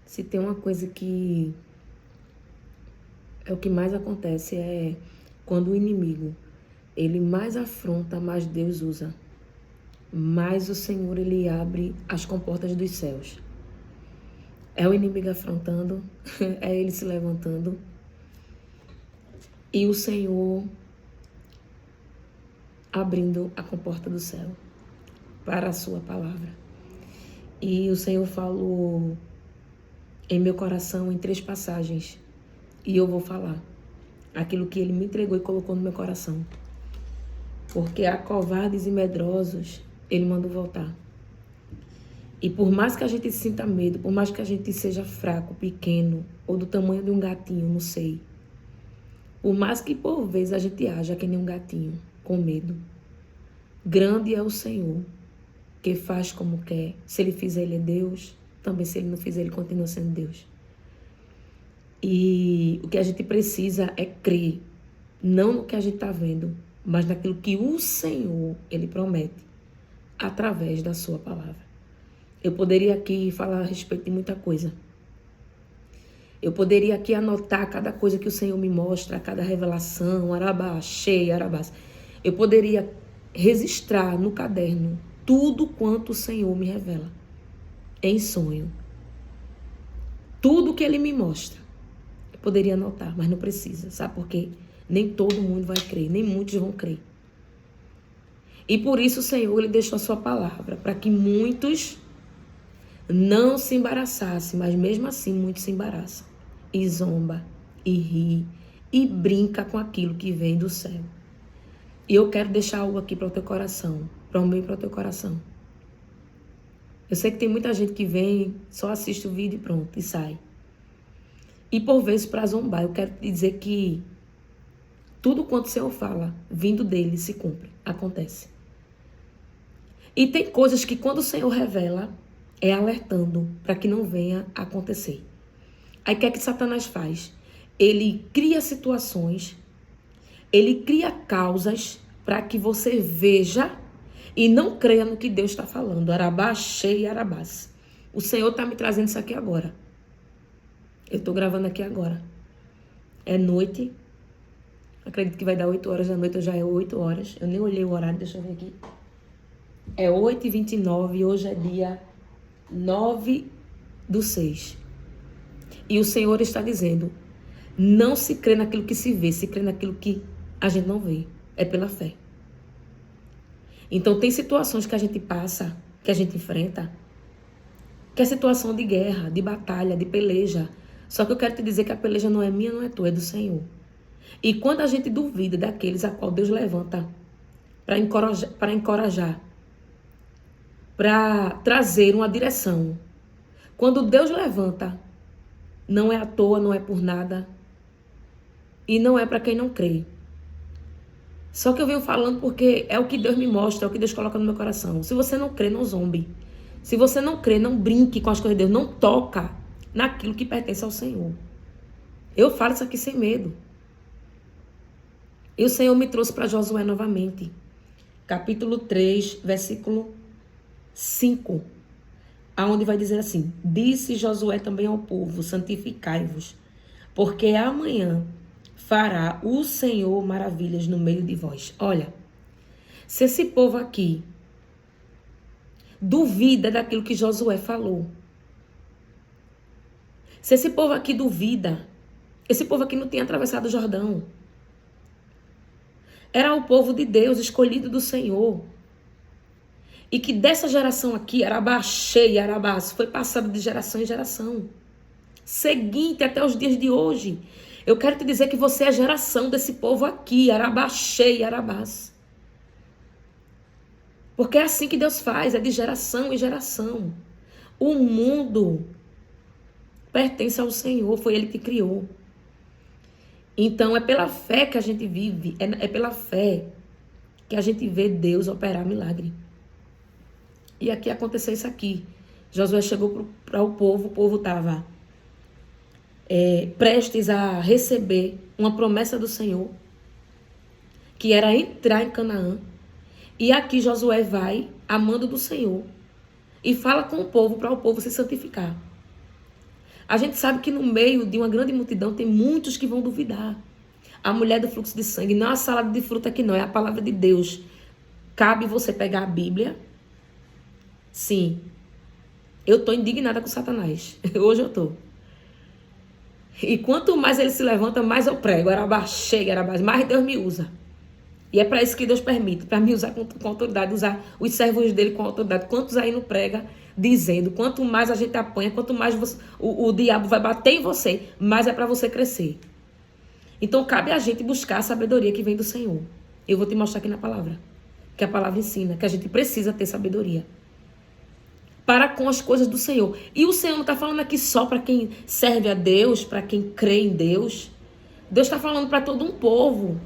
Se tem uma coisa que é o que mais acontece é quando o inimigo, ele mais afronta, mais Deus usa. Mais o Senhor, ele abre as comportas dos céus. É o inimigo afrontando, é ele se levantando. E o Senhor abrindo a comporta do céu para a sua palavra. E o Senhor falou em meu coração em 3 passagens. E eu vou falar aquilo que ele me entregou e colocou no meu coração. Porque a covardes e medrosos, ele mandou voltar. E por mais que a gente sinta medo, por mais que a gente seja fraco, pequeno, ou do tamanho de um gatinho, não sei. Por mais que por vezes a gente haja que nem um gatinho, com medo. Grande é o Senhor, que faz como quer. Se ele fizer, ele é Deus. Também se ele não fizer, ele continua sendo Deus. E o que a gente precisa é crer, não no que a gente está vendo, mas naquilo que o Senhor, ele promete, através da sua palavra. Eu poderia aqui falar a respeito de muita coisa. Eu poderia aqui anotar cada coisa que o Senhor me mostra, cada revelação, arabá, cheia, arabás. Eu poderia registrar no caderno tudo quanto o Senhor me revela, em sonho. Tudo que ele me mostra. Eu poderia anotar, mas não precisa, sabe por quê? Nem todo mundo vai crer, nem muitos vão crer. E por isso o Senhor, ele deixou a sua palavra, para que muitos não se embaraçassem, mas mesmo assim muitos se embaraçam. E zomba, e ri, e brinca com aquilo que vem do céu. E eu quero deixar algo aqui para o teu coração, para o meu e para o teu coração. Eu sei que tem muita gente que vem, só assiste o vídeo e pronto, e sai. E por vezes para zombar, eu quero te dizer que tudo quanto o Senhor fala, vindo dele, se cumpre, acontece. E tem coisas que quando o Senhor revela, é alertando para que não venha a acontecer. Aí o que é que Satanás faz? Ele cria situações, ele cria causas para que você veja e não creia no que Deus está falando. Arabá, cheia, arabás. O Senhor está me trazendo isso aqui agora. Eu estou gravando aqui agora. É noite. Acredito que vai dar 8 horas da noite, já é 8 horas. Eu nem olhei o horário, deixa eu ver aqui. É 8h29 e hoje é dia 9/6. E o Senhor está dizendo, não se crê naquilo que se vê, se crê naquilo que a gente não vê. É pela fé. Então tem situações que a gente passa, que a gente enfrenta, que é situação de guerra, de batalha, de peleja. Só que eu quero te dizer que a peleja não é minha, não é tua, é do Senhor. E quando a gente duvida daqueles a qual Deus levanta para encorajar, para trazer uma direção. Quando Deus levanta, não é à toa, não é por nada. E não é para quem não crê. Só que eu venho falando porque é o que Deus me mostra, é o que Deus coloca no meu coração. Se você não crê, não zombe. Se você não crê, não brinque com as coisas de Deus. Não toca naquilo que pertence ao Senhor. Eu falo isso aqui sem medo. E o Senhor me trouxe para Josué novamente. Capítulo 3, versículo 5. Aonde vai dizer assim: disse Josué também ao povo, santificai-vos, porque amanhã fará o Senhor maravilhas no meio de vós. Olha, se esse povo aqui duvida daquilo que Josué falou, se esse povo aqui duvida, esse povo aqui não tinha atravessado o Jordão. Era o povo de Deus, escolhido do Senhor. E que dessa geração aqui, Arabá, cheia, Arabás, foi passado de geração em geração. Seguinte até os dias de hoje. Eu quero te dizer que você é a geração desse povo aqui, Arabá, cheia, Arabás. Porque é assim que Deus faz, é de geração em geração. O mundo pertence ao Senhor, foi Ele que criou. Então é pela fé que a gente vive, é pela fé que a gente vê Deus operar milagre. E aqui aconteceu isso aqui. Josué chegou para o povo estava prestes a receber uma promessa do Senhor, que era entrar em Canaã. E aqui Josué vai, a mando do Senhor, e fala com o povo para o povo se santificar. A gente sabe que no meio de uma grande multidão tem muitos que vão duvidar. A mulher do fluxo de sangue não é a salada de fruta que não, é a palavra de Deus. Cabe você pegar a Bíblia. Sim, eu estou indignada com Satanás. Hoje eu estou. E quanto mais ele se levanta, mais eu prego. Mais Deus me usa. E é para isso que Deus permite, para me usar com autoridade, usar os servos dele com autoridade. Quantos aí não prega dizendo, quanto mais a gente apanha, quanto mais o diabo vai bater em você, mais é para você crescer. Então cabe a gente buscar a sabedoria que vem do Senhor. Eu vou te mostrar aqui na palavra, que a palavra ensina, que a gente precisa ter sabedoria para com as coisas do Senhor. E o Senhor não está falando aqui só para quem serve a Deus, para quem crê em Deus. Deus está falando para todo um povo.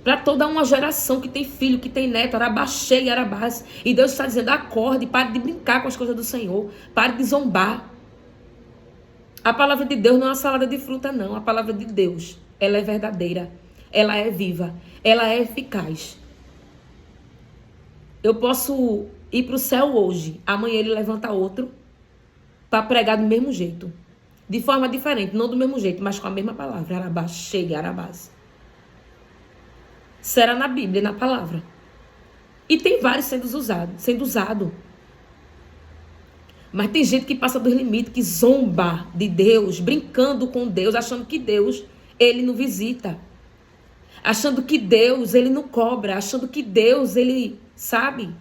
Para toda uma geração que tem filho, que tem neto, arabaxê e arabás. E Deus está dizendo, acorde, pare de brincar com as coisas do Senhor. Pare de zombar. A palavra de Deus não é uma salada de fruta, não. A palavra de Deus, ela é verdadeira. Ela é viva. Ela é eficaz. Eu posso ir para o céu hoje. Amanhã ele levanta outro para pregar do mesmo jeito. De forma diferente. Não do mesmo jeito, mas com a mesma palavra. Arabaxê e arabás. Será na Bíblia, na palavra. E tem vários sendo usado. Mas tem gente que passa dos limites, que zomba de Deus, brincando com Deus, achando que Deus, ele não visita. Achando que Deus, ele não cobra. Achando que Deus, ele sabe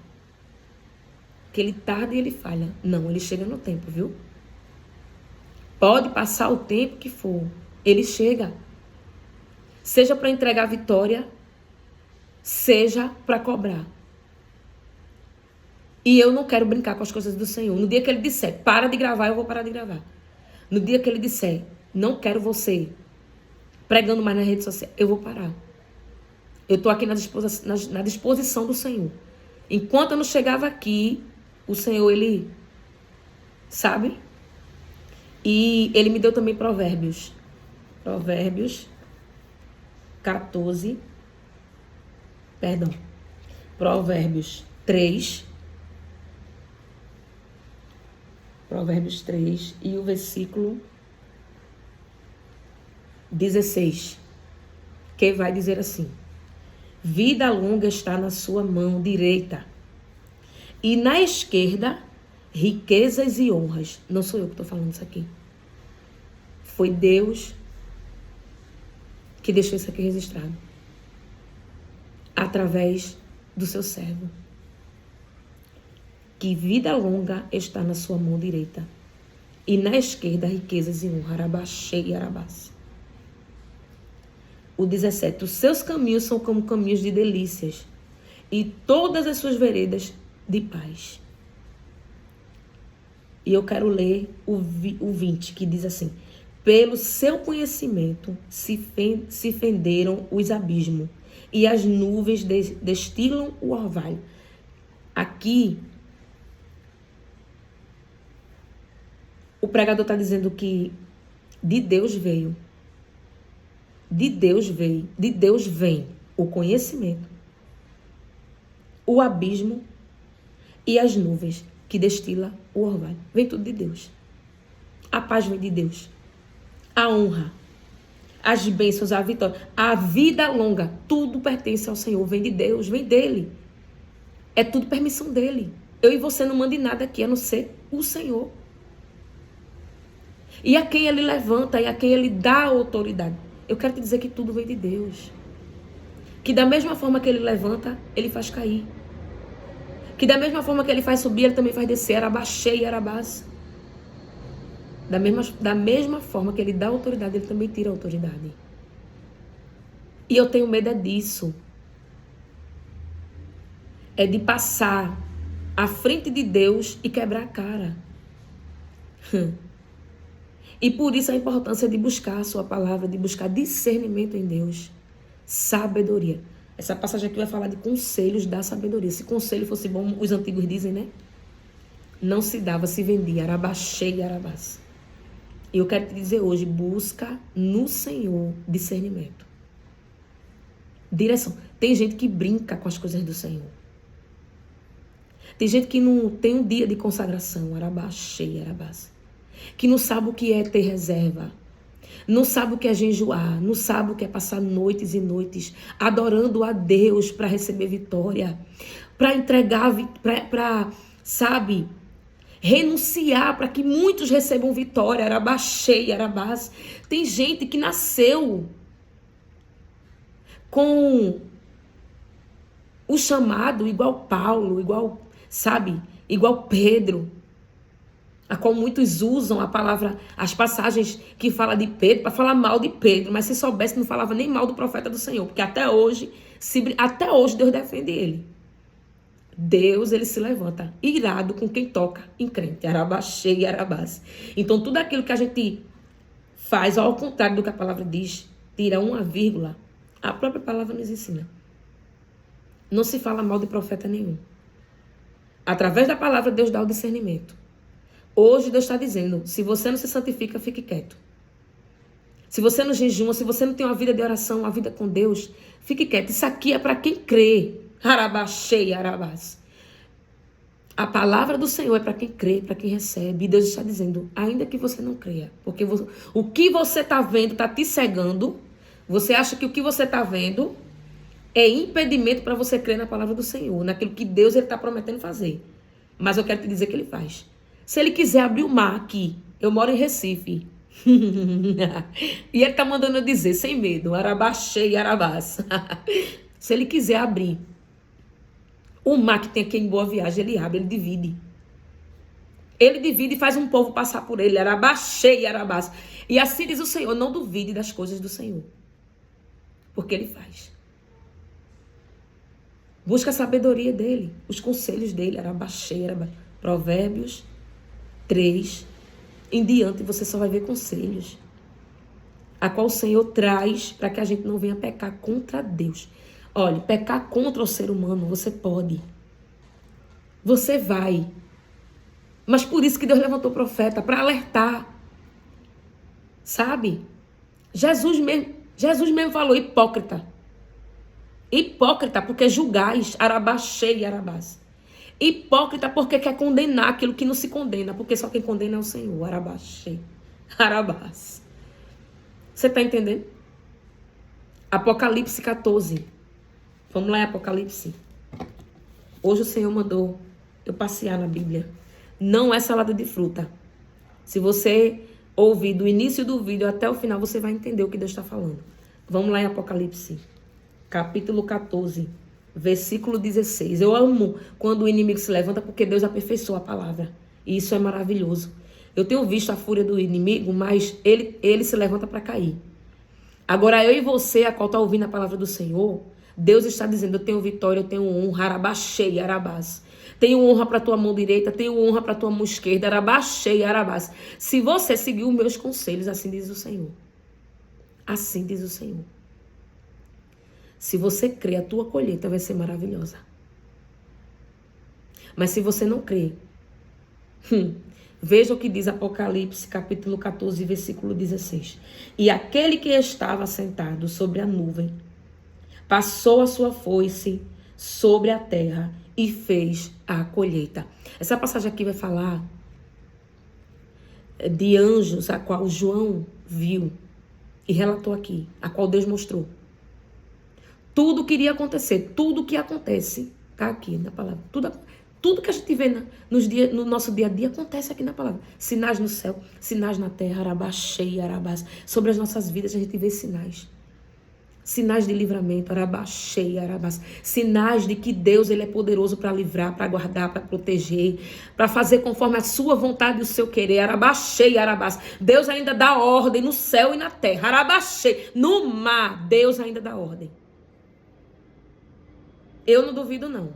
que ele tarda e ele falha. Não, ele chega no tempo, viu? Pode passar o tempo que for. Ele chega. Seja para entregar a vitória, seja para cobrar. E eu não quero brincar com as coisas do Senhor. No dia que ele disser, para de gravar, eu vou parar de gravar. No dia que ele disser, não quero você pregando mais na rede social, eu vou parar. Eu estou aqui na disposição do Senhor. Enquanto eu não chegava aqui, o Senhor, ele sabe? E ele me deu também Provérbios. Provérbios 14. Provérbios 3. Provérbios 3 e o versículo 16. Que vai dizer assim: vida longa está na sua mão direita, e na esquerda riquezas e honras. Não sou eu que estou falando isso aqui. Foi Deus que deixou isso aqui registrado. Através do seu servo. Que vida longa está na sua mão direita, e na esquerda riquezas e honra. Arabaxê e arabás. O 17. Os seus caminhos são como caminhos de delícias, e todas as suas veredas de paz. E eu quero ler o 20, que diz assim: pelo seu conhecimento se fenderam os abismos, e as nuvens destilam o orvalho. Aqui, o pregador está dizendo que de Deus vem o conhecimento, o abismo e as nuvens que destila o orvalho. Vem tudo de Deus. A paz vem de Deus. A honra, as bênçãos, a vitória, a vida longa, tudo pertence ao Senhor, vem de Deus, vem dele. É tudo permissão dele. Eu e você não mandem nada aqui, a não ser o Senhor. E a quem ele levanta e a quem ele dá autoridade. Eu quero te dizer que tudo vem de Deus. Que da mesma forma que ele levanta, ele faz cair. Que da mesma forma que ele faz subir, ele também faz descer. Arabaxê e arabás. Da mesma forma que ele dá autoridade, ele também tira a autoridade. E eu tenho medo disso. É de passar à frente de Deus e quebrar a cara. E por isso a importância de buscar a sua palavra, de buscar discernimento em Deus. Sabedoria. Essa passagem aqui vai falar de conselhos da sabedoria. Se conselho fosse bom, os antigos dizem, né? Não se dava, se vendia. Arabaxê e arabás. E eu quero te dizer hoje, busca no Senhor discernimento. Direção. Tem gente que brinca com as coisas do Senhor. Tem gente que não tem um dia de consagração. Arabaxê e arabás. que não sabe o que é ter reserva, não sabe o que é jejuar, não sabe o que é passar noites e noites adorando a Deus para receber vitória, para entregar, para, sabe, renunciar para que muitos recebam vitória. Arabaxei, arabás. Tem gente que nasceu com o chamado igual Paulo, igual, sabe, igual Pedro, a qual muitos usam a palavra, as passagens que fala de Pedro, para falar mal de Pedro, mas se soubesse não falava nem mal do profeta do Senhor, porque até hoje Deus defende ele. Deus, ele se levanta irado com quem toca em crente. Arabaxei e arabás. Então, tudo aquilo que a gente faz, ao contrário do que a palavra diz, tira uma vírgula, a própria palavra nos ensina. Não se fala mal de profeta nenhum. Através da palavra, Deus dá o discernimento. Hoje, Deus está dizendo, se você não se santifica, fique quieto. Se você não jejuma, se você não tem uma vida de oração, uma vida com Deus, fique quieto. Isso aqui é para quem crê. Arabaxei, arabás. A palavra do Senhor é para quem crê, para quem recebe. E Deus está dizendo, ainda que você não creia. Porque o que você está vendo está te cegando. Você acha que o que você está vendo é impedimento para você crer na palavra do Senhor, naquilo que Deus está prometendo fazer. Mas eu quero te dizer que Ele faz. Se Ele quiser abrir o mar aqui, eu moro em Recife. E Ele está mandando eu dizer, sem medo, arabaxei, arabás. Se Ele quiser abrir o mar que tem aqui em Boa Viagem, Ele abre, Ele divide. Ele divide e faz um povo passar por Ele. Arabaxei, arabás. E assim diz o Senhor, não duvide das coisas do Senhor. Porque Ele faz. Busca a sabedoria dEle, os conselhos dEle. Arabaxei, arabás. Provérbios 3 em diante, você só vai ver conselhos. A qual o Senhor traz para que a gente não venha pecar contra Deus. Olha, pecar contra o ser humano, você pode. Você vai. Mas por isso que Deus levantou o profeta, para alertar. Sabe? Jesus mesmo falou, hipócrita. Hipócrita, porque julgais, arabaxei e arabás. Hipócrita, porque quer condenar aquilo que não se condena, porque só quem condena é o Senhor. Arabaxei, arabás. Você está entendendo? Apocalipse 14. Vamos lá em Apocalipse. Hoje o Senhor mandou eu passear na Bíblia. Não é salada de fruta. Se você ouvir do início do vídeo até o final, você vai entender o que Deus está falando. Vamos lá em Apocalipse, capítulo 14, versículo 16. Eu amo quando o inimigo se levanta, porque Deus aperfeiçoa a palavra. E isso é maravilhoso. Eu tenho visto a fúria do inimigo, mas ele se levanta para cair. Agora eu e você, a qual está ouvindo a palavra do Senhor, Deus está dizendo, eu tenho vitória, eu tenho honra, arabaxei, arabás. Tenho honra para a tua mão direita, tenho honra para a tua mão esquerda, arabaxei, arabás. Se você seguir os meus conselhos, assim diz o Senhor. Assim diz o Senhor. Se você crer, a tua colheita vai ser maravilhosa. Mas se você não crer, veja o que diz Apocalipse, capítulo 14, versículo 16. E aquele que estava sentado sobre a nuvem, passou a sua foice sobre a terra e fez a colheita. Essa passagem aqui vai falar de anjos, a qual João viu e relatou aqui, a qual Deus mostrou. Tudo que iria acontecer, tudo que acontece, está aqui na palavra. Tudo que a gente vê no nosso dia a dia acontece aqui na palavra. Sinais no céu, sinais na terra, arabaxei, arabás. Sobre as nossas vidas a gente vê sinais. Sinais de livramento, arabaxei, arabás. Sinais de que Deus ele é poderoso para livrar, para guardar, para proteger, para fazer conforme a sua vontade e o seu querer. Arabaxei, arabás. Deus ainda dá ordem no céu e na terra. Arabaxei. No mar, Deus ainda dá ordem. Eu não duvido, não.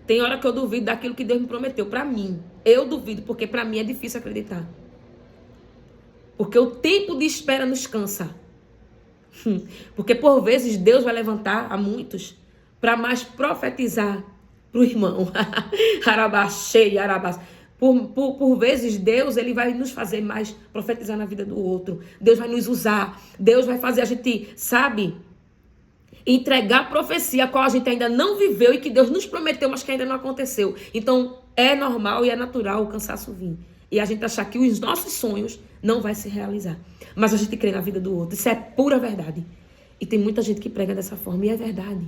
Tem hora que eu duvido daquilo que Deus me prometeu. Para mim, eu duvido, porque para mim é difícil acreditar. Porque o tempo de espera nos cansa. Porque por vezes Deus vai levantar a muitos para mais profetizar para o irmão. Arabaxei, arabás. Por vezes Deus ele vai nos fazer mais profetizar na vida do outro. Deus vai nos usar. Deus vai fazer a gente, sabe, entregar a profecia a qual a gente ainda não viveu e que Deus nos prometeu, mas que ainda não aconteceu. Então, É normal e é natural o cansaço vir. E a gente achar que os nossos sonhos não vai se realizar. Mas a gente crê na vida do outro. Isso é pura verdade. E tem muita gente que prega dessa forma. E é verdade.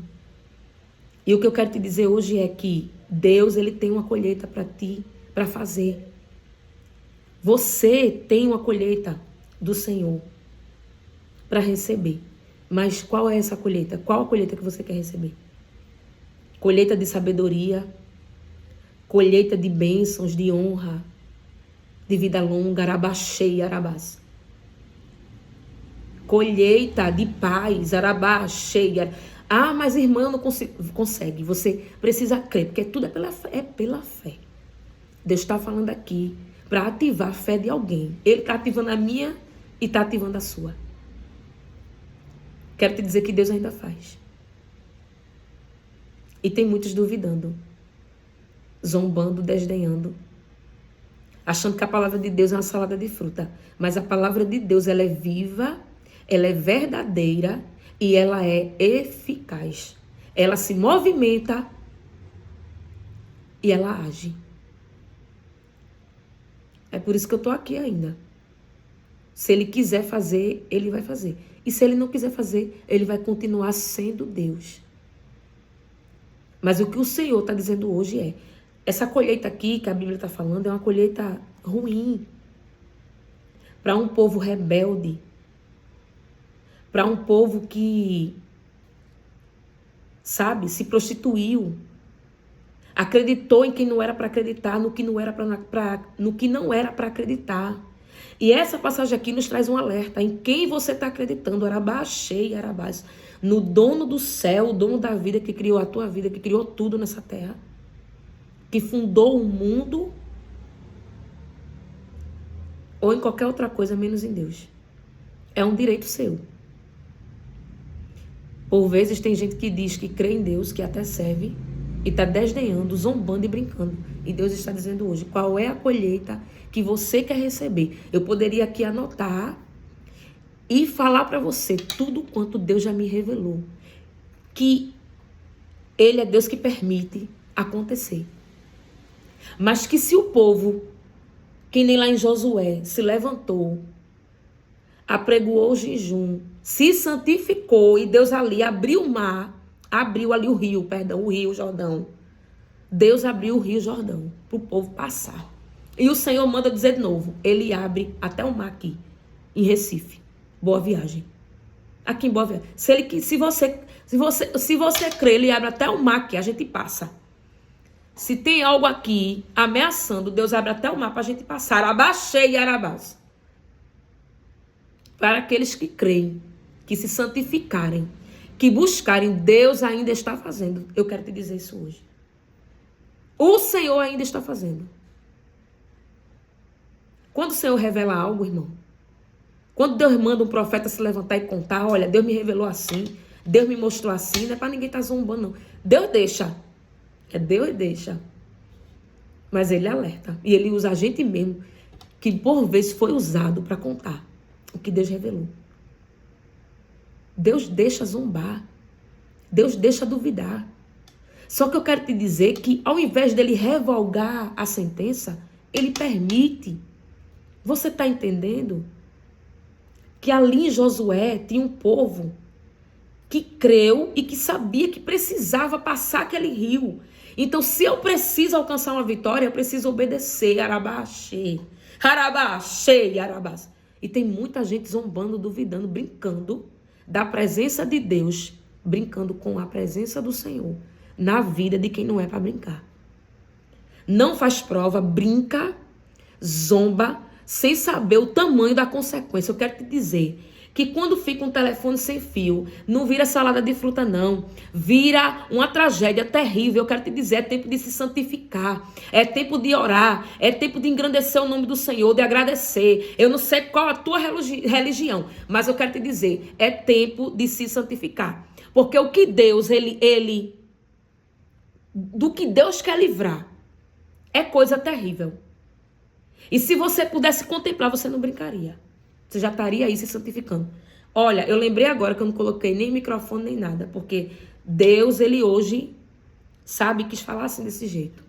E o que eu quero te dizer hoje é que Deus, ele tem uma colheita para ti, para fazer. Você tem uma colheita do Senhor para receber. Mas qual é essa colheita? Qual a colheita que você quer receber? Colheita de sabedoria, colheita de bênçãos, de honra, de vida longa, arabaxei, arabás. Colheita de paz, arabaxei. Ah, mas irmã, eu não consegue. Você precisa crer, porque tudo é pela fé. É pela fé. Deus está falando aqui para ativar a fé de alguém. Ele está ativando a minha e está ativando a sua. Quero te dizer que Deus ainda faz. E tem muitos duvidando, zombando, desdenhando, achando que a palavra de Deus é uma salada de fruta. Mas a palavra de Deus, ela é viva, ela é verdadeira e ela é eficaz. Ela se movimenta e ela age. É por isso que eu estou aqui ainda. Se ele quiser fazer, ele vai fazer. E se ele não quiser fazer, ele vai continuar sendo Deus. Mas o que o Senhor está dizendo hoje é, essa colheita aqui que a Bíblia está falando é uma colheita ruim. Para um povo rebelde. Para um povo que, sabe, se prostituiu. Acreditou em quem não era para acreditar, no que não era para acreditar. E essa passagem aqui nos traz um alerta em quem você está acreditando. Arabaxei, arabás. No dono do céu, o dono da vida que criou a tua vida, que criou tudo nessa terra. Que fundou o mundo. Ou em qualquer outra coisa, menos em Deus. É um direito seu. Por vezes tem gente que diz que crê em Deus, que até serve, e está desdenhando, zombando e brincando. E Deus está dizendo hoje, qual é a colheita que você quer receber? Eu poderia aqui anotar e falar para você tudo quanto Deus já me revelou. Que Ele é Deus que permite acontecer. Mas que se o povo, que nem lá em Josué, se levantou, apregoou o jejum, se santificou e Deus ali abriu o mar, abriu ali o rio Jordão. Deus abriu o rio Jordão para o povo passar. E o Senhor manda dizer de novo, ele abre até o mar aqui, em Recife. Boa viagem. Aqui em Boa Viagem. Se você crê, ele abre até o mar aqui, a gente passa. Se tem algo aqui ameaçando, Deus abre até o mar para a gente passar. Abaixei e arabás. Para aqueles que creem, que se santificarem, que buscarem, Deus ainda está fazendo. Eu quero te dizer isso hoje. O Senhor ainda está fazendo. Quando o Senhor revela algo, irmão, quando Deus manda um profeta se levantar e contar, olha, Deus me revelou assim, Deus me mostrou assim, não é para ninguém estar zombando, não. Deus deixa. Deus deixa. Mas ele alerta. E ele usa a gente mesmo, que por vezes foi usado para contar o que Deus revelou. Deus deixa zombar. Deus deixa duvidar. Só que eu quero te dizer que ao invés dele revogar a sentença, ele permite. Você está entendendo? Que ali em Josué tinha um povo que creu e que sabia que precisava passar aquele rio. Então, se eu preciso alcançar uma vitória, eu preciso obedecer. Arabaxê, arabaxê, arabás. E tem muita gente zombando, duvidando, brincando da presença de Deus, brincando com a presença do Senhor na vida de quem não é para brincar. Não faz prova, brinca, zomba, sem saber o tamanho da consequência. Eu quero te dizer que quando fica um telefone sem fio, não vira salada de fruta, não. Vira uma tragédia terrível. Eu quero te dizer, é tempo de se santificar. É tempo de orar. É tempo de engrandecer o nome do Senhor, de agradecer. Eu não sei qual a tua religião, mas eu quero te dizer, é tempo de se santificar. Porque o que Deus, do que Deus quer livrar, é coisa terrível. E se você pudesse contemplar, você não brincaria. Você já estaria aí se santificando. Olha, eu lembrei agora que eu não coloquei nem microfone nem nada. Porque Deus, ele hoje, sabe, quis falar assim desse jeito.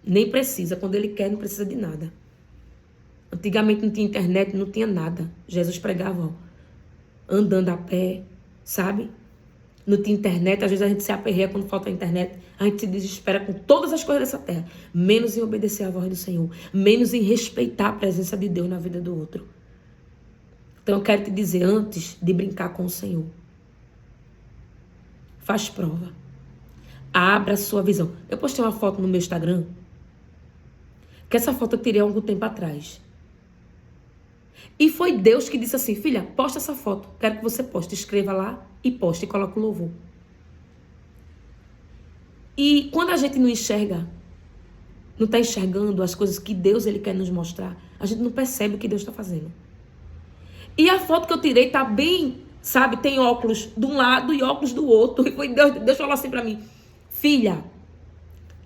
Nem precisa. Quando ele quer, não precisa de nada. Antigamente não tinha internet, não tinha nada. Jesus pregava, ó, andando a pé, sabe? Não tinha internet. Às vezes a gente se aperreia quando falta a internet. A gente se desespera com todas as coisas dessa terra. Menos em obedecer à voz do Senhor. Menos em respeitar a presença de Deus na vida do outro. Então eu quero te dizer, antes de brincar com o Senhor, faz prova. Abra a sua visão. Eu postei uma foto no meu Instagram, que essa foto eu tirei há algum tempo atrás. E foi Deus que disse assim, filha, posta essa foto. Quero que você poste. Escreva lá e poste e coloque o louvor. E quando a gente não enxerga, não está enxergando as coisas que Deus ele quer nos mostrar, a gente não percebe o que Deus está fazendo. E a foto que eu tirei tá bem, sabe, tem óculos de um lado e óculos do outro. E foi Deus falou assim para mim, filha,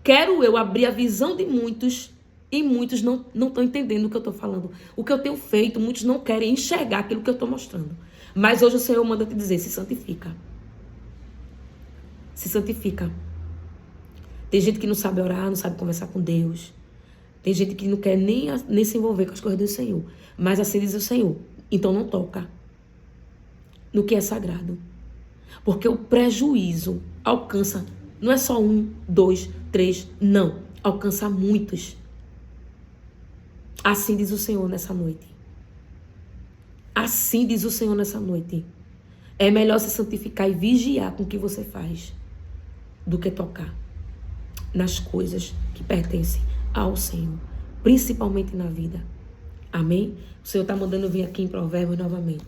quero eu abrir a visão de muitos e muitos não estão entendendo o que eu estou falando. O que eu tenho feito, muitos não querem enxergar aquilo que eu estou mostrando. Mas hoje o Senhor manda te dizer, se santifica. Se santifica. Tem gente que não sabe orar, não sabe conversar com Deus. Tem gente que não quer nem se envolver com as coisas do Senhor. Mas assim diz o Senhor. Então não toca no que é sagrado. Porque o prejuízo alcança, não é só 1, 2, 3, não. Alcança muitos. Assim diz o Senhor nessa noite. Assim diz o Senhor nessa noite. É melhor se santificar e vigiar com o que você faz do que tocar nas coisas que pertencem ao Senhor, principalmente na vida. Amém? O Senhor está mandando vir aqui em Provérbios novamente,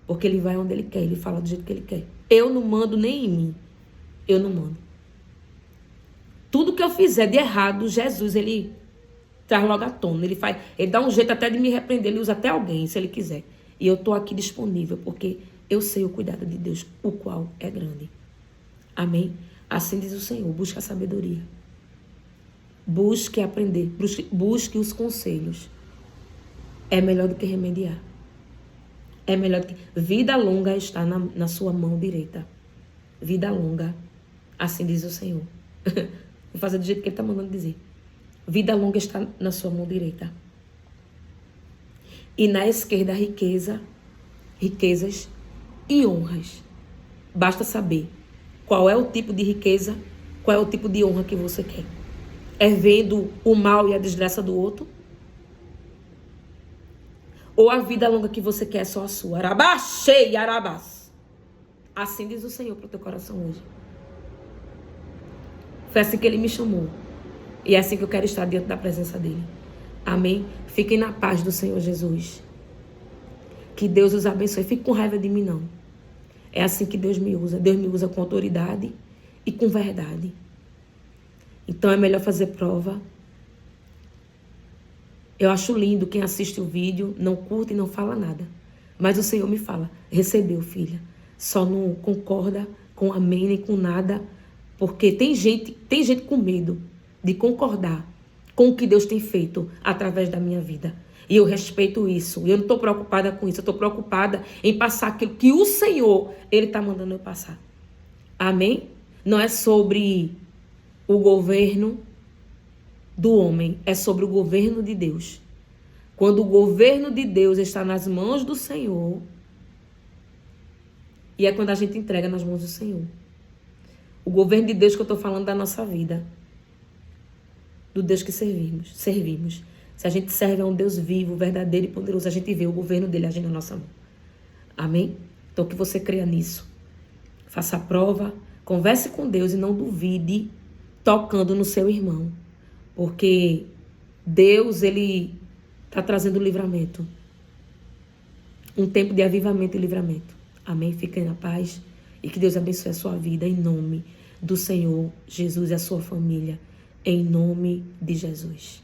porque Ele vai onde Ele quer, Ele fala do jeito que Ele quer. Eu não mando nem em mim, eu não mando. Tudo que eu fizer de errado, Jesus, Ele traz logo à tona. Ele dá um jeito até de me repreender, Ele usa até alguém, se Ele quiser. E eu estou aqui disponível, porque eu sei o cuidado de Deus, o qual é grande. Amém? Assim diz o Senhor, busca a sabedoria. Busque aprender, busque os conselhos. É melhor do que remediar. É melhor do que... Vida longa está na sua mão direita. Vida longa, assim diz o Senhor. Vou fazer do jeito que Ele está mandando dizer. Vida longa está na sua mão direita. E na esquerda, riquezas e honras. Basta saber qual é o tipo de riqueza, qual é o tipo de honra que você quer. É vendo o mal e a desgraça do outro? Ou a vida longa que você quer é só a sua? Arabachei, arabás. Assim diz o Senhor para o teu coração hoje. Foi assim que Ele me chamou. E é assim que eu quero estar diante da presença dEle. Amém? Fiquem na paz do Senhor Jesus. Que Deus os abençoe. Fique com raiva de mim, não. É assim que Deus me usa. Deus me usa com autoridade e com verdade. Então é melhor fazer prova. Eu acho lindo quem assiste o vídeo, não curte e não fala nada. Mas o Senhor me fala, recebeu, filha. Só não concorda com amém nem com nada. Porque tem gente com medo de concordar com o que Deus tem feito através da minha vida. E eu respeito isso. E eu não estou preocupada com isso. Eu estou preocupada em passar aquilo que o Senhor, Ele está mandando eu passar. Amém? Não é sobre o governo do homem. É sobre o governo de Deus. Quando o governo de Deus está nas mãos do Senhor, e é quando a gente entrega nas mãos do Senhor. O governo de Deus que eu estou falando da nossa vida. Do Deus que servimos. Se a gente serve a um Deus vivo, verdadeiro e poderoso, a gente vê o governo dele agindo na nossa mão. Amém? Então que você creia nisso. Faça a prova, converse com Deus e não duvide tocando no seu irmão. Porque Deus, Ele está trazendo livramento. Um tempo de avivamento e livramento. Amém? Fiquem na paz e que Deus abençoe a sua vida em nome do Senhor Jesus e a sua família. Em nome de Jesus.